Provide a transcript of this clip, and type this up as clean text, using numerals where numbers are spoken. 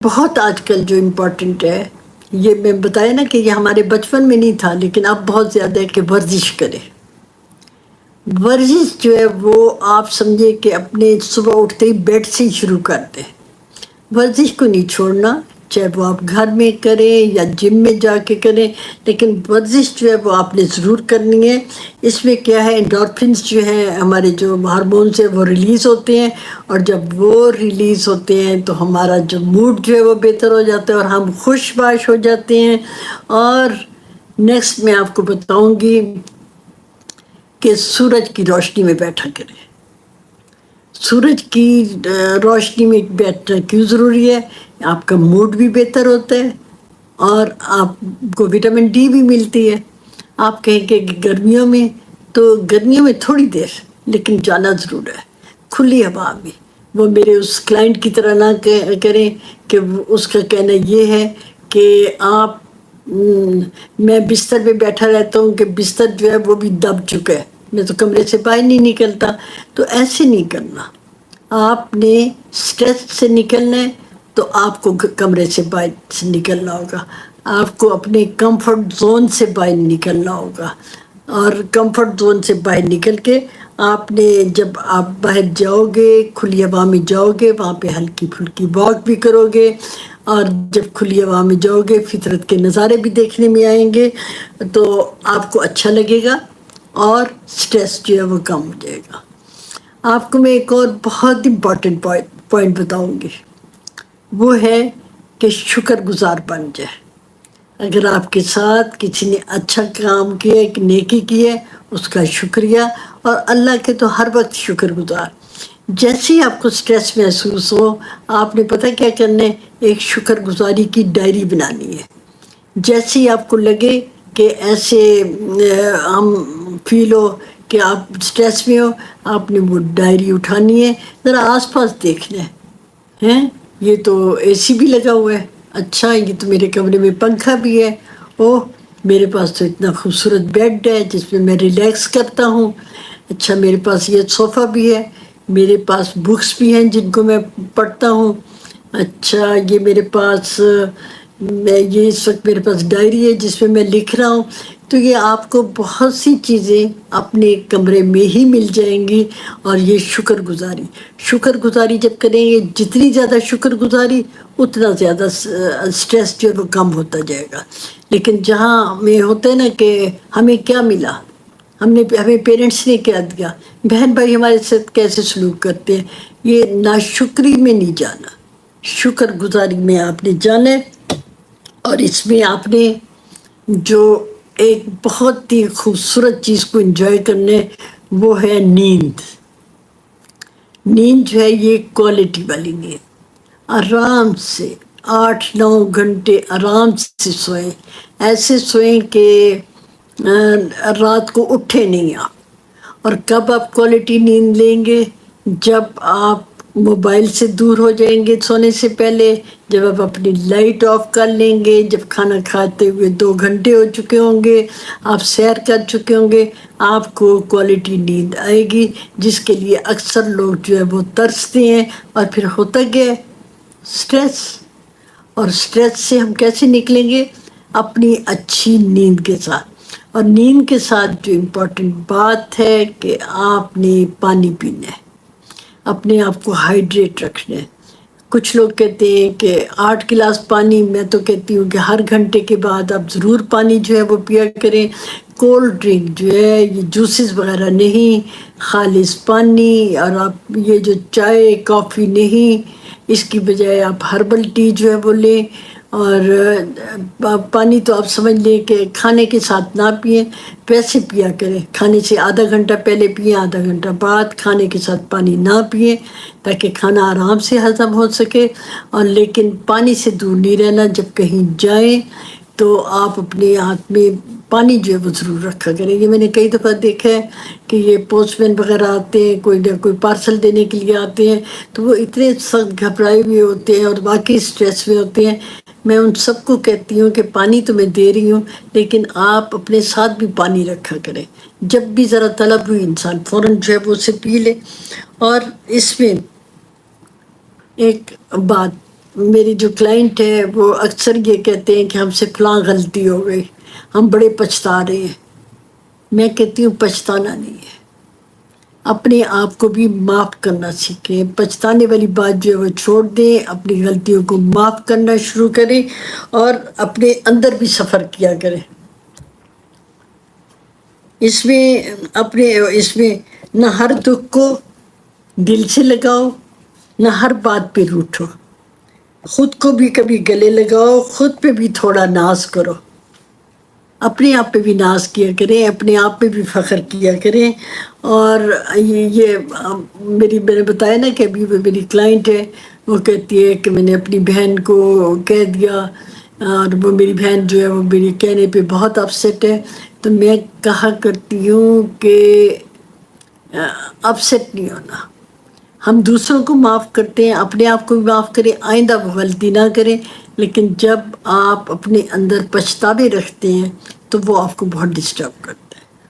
بہت آج کل جو امپورٹنٹ ہے، یہ میں بتایا نا کہ یہ ہمارے بچپن میں نہیں تھا، لیکن اب بہت زیادہ ہے کہ ورزش کرے۔ ورزش جو ہے وہ آپ سمجھے کہ اپنے صبح اٹھتے ہی بیڈ سے ہی شروع کر دیں۔ ورزش کو نہیں چھوڑنا، چاہے وہ آپ گھر میں کریں یا جم میں جا کے کریں، لیکن ورزش جو ہے وہ آپ نے ضرور کرنی ہے۔ اس میں کیا ہے، انڈورفنس جو ہیں، ہمارے جو ہارمونس ہیں وہ ریلیز ہوتے ہیں، اور جب وہ ریلیز ہوتے ہیں تو ہمارا جو موڈ جو ہے وہ بہتر ہو جاتا ہے اور ہم خوش باش ہو جاتے ہیں۔ اور نیکسٹ میں آپ کو بتاؤں گی کہ سورج کی روشنی میں بیٹھا کریں۔ سورج کی روشنی میں بیٹھنا کیوں ضروری ہے؟ آپ کا موڈ بھی بہتر ہوتا ہے اور آپ کو وٹامن ڈی بھی ملتی ہے۔ آپ کہیں کہ گرمیوں میں تھوڑی دیر لیکن جانا ضرور ہے، کھلی ہوا میں۔ وہ میرے اس کلائنٹ کی طرح نہ کریں کہ اس کا کہنا یہ ہے کہ میں بستر پہ بیٹھا رہتا ہوں کہ بستر جو ہے وہ بھی دب چکا ہے، میں تو کمرے سے باہر نہیں نکلتا۔ تو ایسے نہیں کرنا، آپ نے سٹریس سے نکلنا ہے تو آپ کو کمرے سے باہر سے نکلنا ہوگا، آپ کو اپنے کمفرٹ زون سے باہر نکلنا ہوگا۔ اور کمفرٹ زون سے باہر نکل کے آپ نے جب آپ باہر جاؤ گے، کھلی ہوا میں جاؤ گے، وہاں پہ ہلکی پھلکی واک بھی کرو گے، اور جب کھلی ہوا میں جاؤ گے فطرت کے نظارے بھی دیکھنے میں آئیں گے تو آپ کو اچھا لگے گا اور سٹریس جو ہے وہ کم ہو جائے گا۔ آپ کو میں ایک اور بہت امپورٹنٹ پوائنٹ بتاؤں گی، وہ ہے کہ شکر گزار بن جائے۔ اگر آپ کے ساتھ کسی نے اچھا کام کیا، ایک نیکی کی ہے، اس کا شکریہ، اور اللہ کے تو ہر وقت شکر گزار۔ جیسے ہی آپ کو سٹریس محسوس ہو، آپ نے پتہ کیا کرنا ہے، ایک شکر گزاری کی ڈائری بنانی ہے۔ جیسے ہی آپ کو لگے کہ ایسے ہم فیل ہو کہ آپ سٹریس میں ہو، آپ نے وہ ڈائری اٹھانی ہے، ذرا آس پاس دیکھنا ہے، یہ تو اے سی بھی لگا ہوا ہے، اچھا یہ تو میرے کمرے میں پنکھا بھی ہے، اوہ میرے پاس تو اتنا خوبصورت بیڈ ہے جس میں میں ریلیکس کرتا ہوں، اچھا میرے پاس یہ صوفہ بھی ہے، میرے پاس بکس بھی ہیں جن کو میں پڑھتا ہوں، اچھا یہ میرے پاس یہ اس وقت میرے پاس ڈائری ہے جس میں میں لکھ رہا ہوں۔ تو یہ آپ کو بہت سی چیزیں اپنے کمرے میں ہی مل جائیں گی۔ اور یہ شکر گزاری جب کریں گے، جتنی زیادہ شکر گزاری اتنا زیادہ سٹریس جو ہے وہ کم ہوتا جائے گا۔ لیکن جہاں میں ہوتا ہے نا کہ ہمیں کیا ملا، ہمیں پیرنٹس نے کیا دیا، بہن بھائی ہمارے ساتھ کیسے سلوک کرتے ہیں، یہ ناشکری میں نہیں جانا، شکر گزاری میں آپ نے جانا ہے۔ اور اس میں آپ نے جو ایک بہت ہی خوبصورت چیز کو انجوائے کرنا ہے، وہ ہے نیند۔ نیند جو ہے یہ کوالٹی والی نیند، آرام سے 8-9 گھنٹے آرام سے سوئیں، ایسے سوئیں کہ رات کو اٹھے نہیں آپ۔ اور کب آپ کوالٹی نیند لیں گے؟ جب آپ موبائل سے دور ہو جائیں گے سونے سے پہلے، جب آپ اپنی لائٹ آف کر لیں گے، جب کھانا کھاتے ہوئے 2 گھنٹے ہو چکے ہوں گے، آپ سیر کر چکے ہوں گے، آپ کو کوالٹی نیند آئے گی، جس کے لیے اکثر لوگ جو ہے وہ ترستے ہیں۔ اور پھر ہوتا کیا ہے؟ سٹریس۔ اور سٹریس سے ہم کیسے نکلیں گے؟ اپنی اچھی نیند کے ساتھ۔ اور نیند کے ساتھ جو امپورٹنٹ بات ہے کہ آپ نے پانی پینا ہے، اپنے آپ کو ہائیڈریٹ رکھنا ہے۔ کچھ لوگ کہتے ہیں کہ 8 گلاس پانی، میں تو کہتی ہوں کہ ہر گھنٹے کے بعد آپ ضرور پانی جو ہے وہ پیا کریں۔ کولڈ ڈرنک جو ہے، یہ جوسز وغیرہ نہیں، خالص پانی۔ اور آپ یہ جو چائے کافی نہیں، اس کی بجائے آپ ہربل ٹی جو ہے وہ لیں۔ اور پانی تو آپ سمجھ لیں کہ کھانے کے ساتھ نہ پئیں، ویسے پیا کریں، کھانے سے آدھا گھنٹہ پہلے پئیں، آدھا گھنٹہ بعد، کھانے کے ساتھ پانی نہ پئیں تاکہ کھانا آرام سے ہضم ہو سکے۔ اور لیکن پانی سے دور نہیں رہنا، جب کہیں جائیں تو آپ اپنے ہاتھ میں پانی جو ہے وہ ضرور رکھا کریں۔ یہ میں نے کئی دفعہ دیکھا ہے کہ یہ پوسٹ مین وغیرہ آتے ہیں، کوئی نہ کوئی پارسل دینے کے لیے آتے ہیں، تو وہ اتنے سخت گھبرائے ہوئے ہوتے ہیں اور باقی سٹریس میں ہوتے ہیں۔ میں ان سب کو کہتی ہوں کہ پانی تو میں دے رہی ہوں، لیکن آپ اپنے ساتھ بھی پانی رکھا کریں، جب بھی ذرا طلب ہوئی انسان فوراً جو ہے وہ اسے پی لے۔ اور اس میں ایک بات میری جو کلائنٹ ہے وہ اکثر یہ کہتے ہیں کہ ہم سے فلاں غلطی ہو گئی، ہم بڑے پچھتا رہے ہیں. میں کہتی ہوں پچھتانا نہیں ہے، اپنے آپ کو بھی معاف کرنا سیکھیں. پچھتانے والی بات جو ہے وہ چھوڑ دیں، اپنی غلطیوں کو معاف کرنا شروع کریں اور اپنے اندر بھی سفر کیا کریں. اس میں نہ ہر دکھ کو دل سے لگاؤ، نہ ہر بات پہ روٹھو. خود کو بھی کبھی گلے لگاؤ، خود پہ بھی تھوڑا ناز کرو، اپنے آپ پہ بھی ناز کیا کریں، اپنے آپ پہ بھی فخر کیا کریں. اور یہ میں نے بتایا نا کہ ابھی وہ میری کلائنٹ ہے، وہ کہتی ہے کہ میں نے اپنی بہن کو کہہ دیا، اور وہ میری بہن جو ہے وہ میری کہنے پہ بہت اپسیٹ ہے. تو میں کہا کرتی ہوں کہ اپسیٹ نہیں ہونا، ہم دوسروں کو معاف کرتے ہیں، اپنے آپ کو بھی معاف کریں، آئندہ وہ غلطی نہ کریں. لیکن جب آپ اپنے اندر پچھتاوے رکھتے ہیں تو وہ آپ کو بہت ڈسٹرب کرتے ہیں.